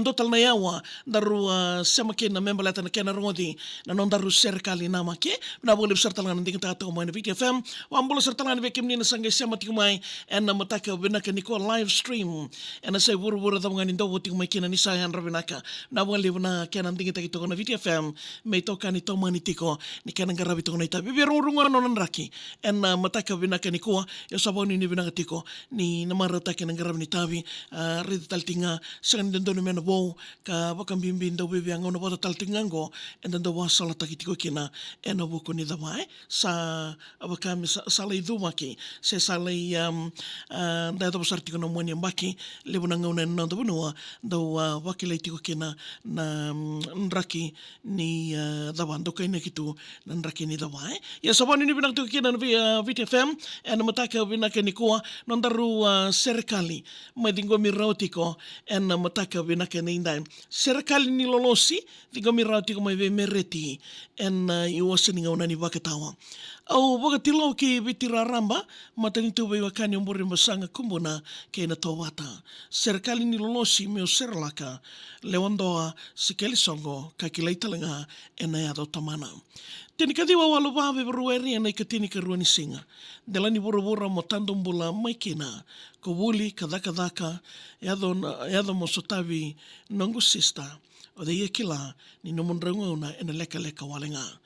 dotal na yawa daru sema kena member leta na kena rongodi na non daru serikali Namaki na boleh sertalangan nanti kita tahu main VTFM wambolo sertalangan bekim ni nasangge sema tikumai na mataka binaka niko live stream na say buru-buru tamangan indo tikumai kena ni sayan rabinaka na boleh na kena nanti kita na VTFM may toka ni tomani tiko ni kena ngarabi toko na ita bibirurungan non raki na mataka binaka niko ya saboni ni binaka tiko ni namarata kena ngarabi ni tabi red taltinga sangan dendonu mena bo ka bakam bimbin do bebe ang ono bota taltingango and then do wasala takitiko kina ena buko ni damai sa abakam salai dumaki se salai da do sartiko no moni mbaki lebuna ngona no do bunua do wakilai tiko kina na nraki ni dabando kaina kitu na nraki ni damai ya sabani ni binak tiko kina na VTFM ena mataka binaka ni kuwa nondaru serikali madingo mirotiko ena mataka binaka ni inday serikali ni Lolosi dingo mirotiko mai Mereti ena iwasan nga unani VAKATAWA au bakatilo ki bitira ramba matani tu bai wakani umbori masanga kumbuna ke na tawata serikali ni Lolosi meu serlaka lewandoa sikeli songo kakilai talanga ena yado tamana tini kadiwa walu babe berueri ena ikatini karuani singa delani buru-buru motando mbula maikina kubuli kadaka yado mosotavi nongu sista o de yekila ni nomundranguna ena leka walenga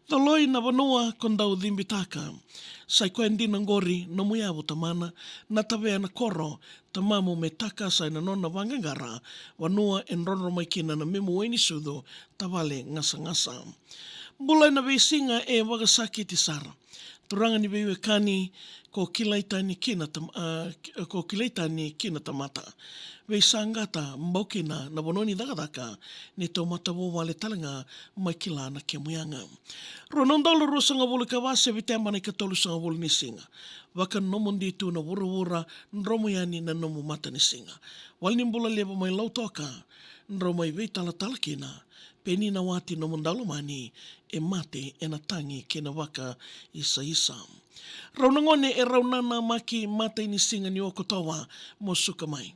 Toloi na vanua kondau dhimbitaka. Sai kwendi nangori no muyabu tamana na tabe na koro tamamu metaka sai na nona wangangara vanua enrono maikina na memu weni sudo tavale ngasa-ngasa. Bulai na beisinga wagasaki tisara. Turanga ni beiwe kani ko kilaitani kina tamata. Weisangata mbokina na bononi dakadaka ni tomata wo wale talanga makila na kemuyanga. Ronondolo rosanga bulu kawase vitemba na ikatolu sanga bulu nisinga. Waka nomundi tu na wura nromuyani na nomu mata nisinga. Walni mbula lebo mai lautoka nromai veitala kina. Peni na wati nomundalo mani mate na tangi kena waka isa. Raunangone raunana maki mata ini singa ni okotawa mosuka mai.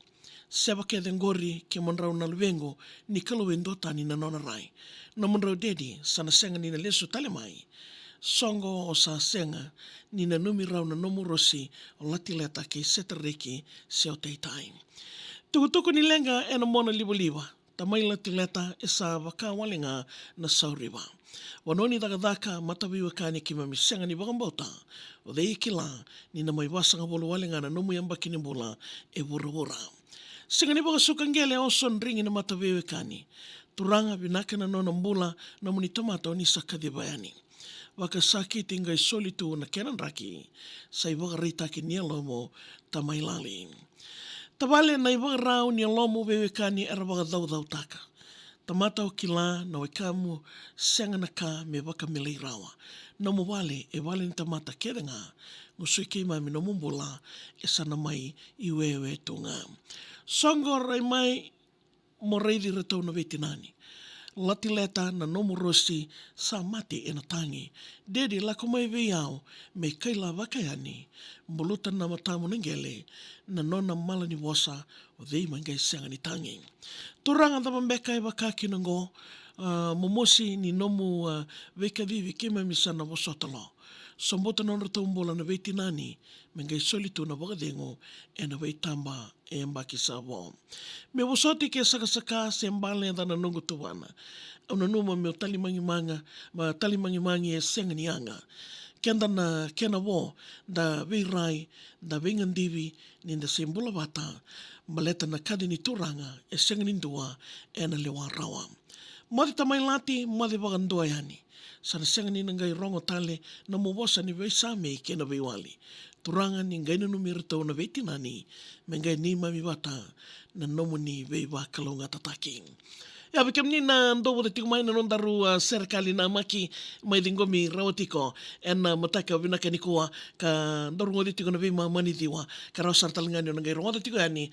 Seba ke dengori ke monrau na luengo ni kalowendo tani na nona rai. Na monrau dedi sana senga ni na lesu tale mai. Songo o sa senga ni na numi rau na nomu rosi o latileta ke setareki se o teitai. Tukutuku ni lenga na mona liba. Tamai latileta sa wakawalenga na sauriwa. Wanoni dakadaka matabiwa kani kima misenga ni bagambauta. O de ikila ni na mai wasanga bolu walenga na nomu yamba kinibula wura. Singa ni baga sukangele o son ringi na matabiwa kani. Turanga binaka na nona mbula na muni tomata o ni sakadi bayani. Waka sakiti ngai solitu na kenan raki. Sai baga reitaki nialomo tamai lali. Tabale na ibaga rau ni alomo bewekani era baga dau taka. Tamata o kila na wekamu senga na ka me baka milei rawa. No mo wale wale ni tamata kerenga ngusui keimami no mumbula sana mai iwewe tunga. Songo rai mai mo reidi retau na vetinani. Latileta na nomu rosi sa mati na tangi. Dedi lako mai veiau me kaila wakayani mbuluta na matamu nengele na nona malani wasa o dhei mangai senga ni tangi. Turanga da mambeka wakaki nango momosi ni nomu veka vivi kema misana wasotalo. Sombota nona taumbola na veitinani mangai solitu na wakadengo na veitamba mbaki sabo. Me wasoti ke saka se mbale da na nungu tuwana. Una numa me talimangi senga ni anga. Kena wo da veirai da vengandivi ni da sembula bata maleta na kadi ni turanga senga ni dua na lewa rawa. Mati tamai lati mati bagandua yani. Sana senga ni ngai rongo tale na mubosa ni veisame kena veiwali. Turanga ni ngai nanu mirtau na veitinani mengai ni mami bata na nomu ni veiwa kalonga tataki. Ya bikem ni na ndo de tikumai na nondaru serikali Namaki mai dingomi rawatiko mataka binaka nikua ka ndorungo ditiko na vima mani diwa ka rawsar talangani na ngai rongo ditiko yani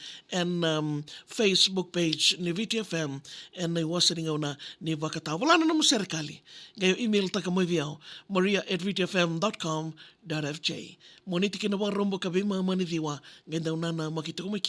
Facebook page ni VTFM na iwasaninga una ni VAKATAWA wala na namu serikali ngayo email taka mo viao maria@vtfm.com.fj moniti kina wa rombo ka vima mani diwa ngenda una na makitukumai